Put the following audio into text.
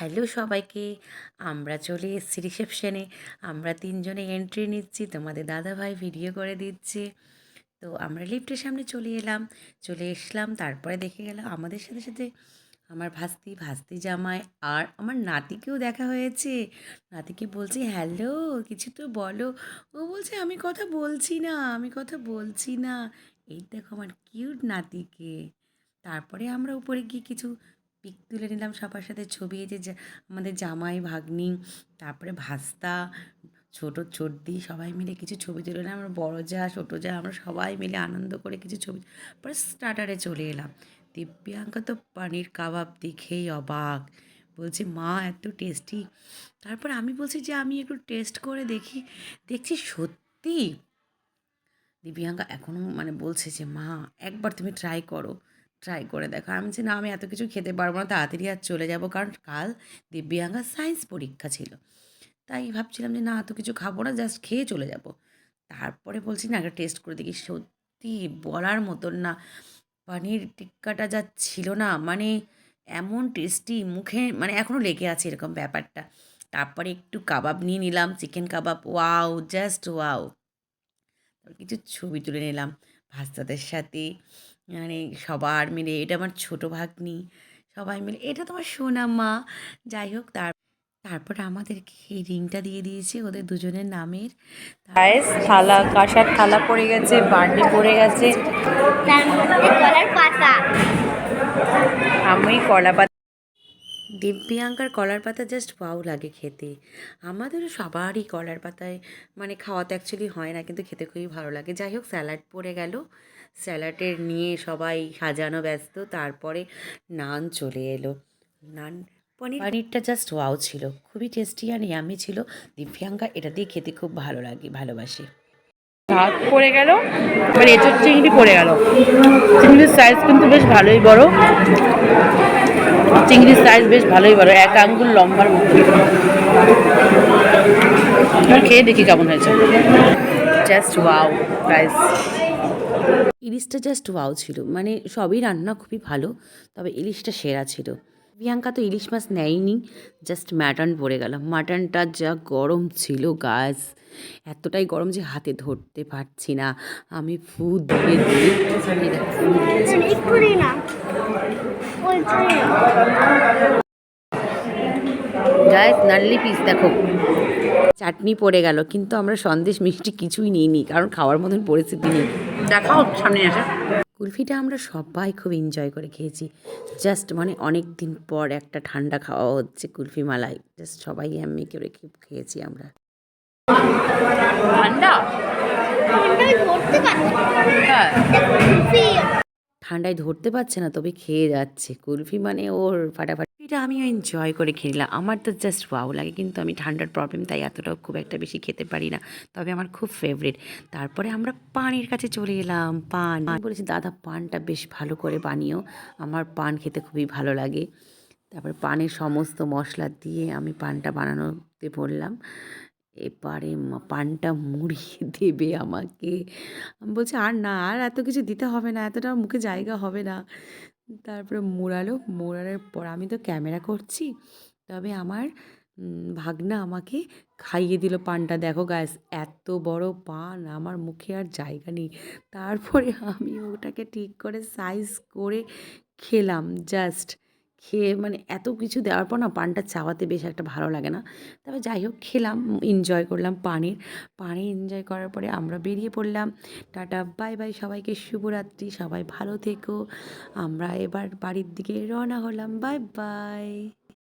Hello সবাইকে। আমরা চলে এসেছি রিসেপশনে। আমরা তিনজনে এন্ট্রি নিচ্ছি, তোমাদের দাদাভাই ভিডিও করে দিচ্ছে। তো আমরা লিফটের সামনে চলে এলাম, চলে এসলাম। তারপরে দেখে গেল আমাদের সাথে সাথে আমার ভাস্তি, ভাস্তি জামাই আর আমার নাতিকেও দেখা হয়েছে। নাতিকে বলছি হ্যালো, কিছু তো বলো। ও বলছে আমি কথা বলছি না, আমি কথা বলছি না। এই দেখো আমার কিউট নাতিকে। তারপরে আমরা উপরে গিয়ে কিছু পিক তুলে নিলাম সবার সাথে ছবি। এই যে আমাদের জামাই ভাগ্নি, তারপরে ভাস্তা, ছোট চর্দি, সবাই মিলে কিছু ছবি তুলে নিলাম। আমরা বড় যা ছোটো যা আমরা সবাই মিলে আনন্দ করে কিছু ছবি। পরে স্টার্টারে চলে এলাম। দিব্যাঙ্কা তো পানির কাবাব দেখেই অবাক, বলছে মা এত টেস্টি। তারপর আমি বলছি যে আমি একটু টেস্ট করে দেখি। দেখছি সত্যি দিব্যাঙ্কা এখনও বলছে যে মা একবার তুমি ট্রাই করো, ট্রাই করে দেখো। আমি বলছি না আমি এত কিছু খেতে পারবো না, তাড়াতাড়ি আর চলে যাব, কারণ কাল দিব্যাঙ্কার সায়েন্স পরীক্ষা ছিল। তাই ভাবছিলাম যে না এত কিছু খাবো না, জাস্ট খেয়ে চলে যাব। তারপরে বলছি না একটা টেস্ট করে দেখি। সত্যি বলার মতন না, পানির টিক্কাটা যা ছিল না, এমন টেস্টি, মুখে এখনও লেগে আছে এরকম ব্যাপারটা। তারপরে একটু কাবাব নিয়ে নিলাম, চিকেন কাবাব, ওয়াও, জাস্ট ওয়াও। কিছু ছবি তুলে নিলাম ভাস্তাদের সাথে, সবার মিলে। এটা আমার ছোটো ভাগ্নি, সবাই মিলে। এটা তোমার সোনা মা। যাই হোক, তারপর আমাদেরকে এই রিংটা দিয়ে দিয়েছে ওদের দুজনের নামের। গাইস, থালা, কাঁসার থালা পড়ে গেছে, বান্ডি পড়ে গেছে, তার মধ্যে কলার পাতা। আমি কলা পাতা। দিব্যাঙ্কার কলার পাতা জাস্ট ওয়াও লাগে খেতে। আমাদেরও সবারই কলার পাতায় খাওয়াতে অ্যাকচুয়ালি হয় না, কিন্তু খেতে খুবই ভালো লাগে। যাই হোক, স্যালাড পড়ে গেল, স্যালাডের নিয়ে সবাই সাজানো ব্যস্ত। তারপরে নান চলে এলো। নান, পনিরটা জাস্ট ওয়াও ছিল, খুবই টেস্টি আর ইয়ামি ছিল। দিব্যাঙ্কা এটা দিয়ে খেতে খুব ভালোবাসে। ভাত পড়ে গেল, এবার এঁচোড় চিংড়ি পড়ে গেল। চিংড়ির সাইজ কিন্তু বেশ ভালোই বড়, চিংড়ির সাইজ বেশ ভালোই বড়, এক আঙ্গুল লম্বার মতো। এবার খেয়ে দেখি কেমন হয়েছে। Just wow guys. ইলিশটা জাস্ট ওয়াও ছিল, সবই রান্না খুবই ভালো, তবে ইলিশটা সেরা ছিল। প্রিয়াঙ্কা তো ইলিশ মাছ নেয়নি, জাস্ট মাটন পড়ে গেল। মাটনটা যা গরম ছিল গাছ, এতটাই গরম যে হাতে ধরতে পারছি না। আমি ফু দিয়ে গাছ নানলি পিস দেখো। চাটনি পড়ে গেল, কিন্তু আমরা সন্দেশ মিষ্টি কিছুই নিইনি, কারণ খাওয়ার মতন পরিস্থিতি নেই। দেখাও সামনে আসে। কুলফিটা আমরা সবাই খুব এনজয় করে খেয়েছি। জাস্ট অনেক দিন পর একটা ঠান্ডা খাওয়া হচ্ছে, কুলফি মালাই। জাস্ট সবাই এমনি করে খেয়েছি আমরা। ঠান্ডা, হ্যাঁ ঠান্ডায় ধরতে পারছে না, তবে খেয়ে যাচ্ছে। কুলফি ওর ফাটাফাটি। এটা আমিও এনজয় করে খেলাম। আমার তো জাস্ট ওয়াও লাগে, কিন্তু আমি ঠান্ডার প্রবলেম, তাই এতটাও খুব একটা বেশি খেতে পারি না, তবে আমার খুব ফেভারিট। তারপরে আমরা পানের কাছে চলে এলাম। পান, আমি বলেছি দাদা পানটা বেশ ভালো করে বানিও, আমার পান খেতে খুবই ভালো লাগে। তারপরে পানের সমস্ত মশলা দিয়ে আমি পানটা বানানোতে বললাম। এবারে পানটা মুড়িয়ে দেবে আমাকে। আমি বলছি আর না, আর এত কিছু দিতে হবে না, এতটা মুখে জায়গা হবে না। তারপরে মোড়ানোর পর আমি তো ক্যামেরা করছি, তবে আমার ভাগনা আমাকে খাইয়ে দিল পানটা। দেখো গাইস, এত বড় পান, আমার মুখে আর জায়গা নেই। তারপরে আমি ওটাকে ঠিক করে সাইজ করে খেলাম। জাস্ট খেয়ে এত কিছু দেওয়ার পর না পানটা চাওয়াতে বেশ একটা ভালো লাগে না, তবে যাই হোক খেলাম, এনজয় করলাম পানি এনজয় করার পরে আমরা বেরিয়ে পড়লাম। টাটা বাই বাই সবাইকে, শুভরাত্রি, সবাই ভালো থেকো। আমরা এবার বাড়ির দিকে রওনা হলাম। Bye bye.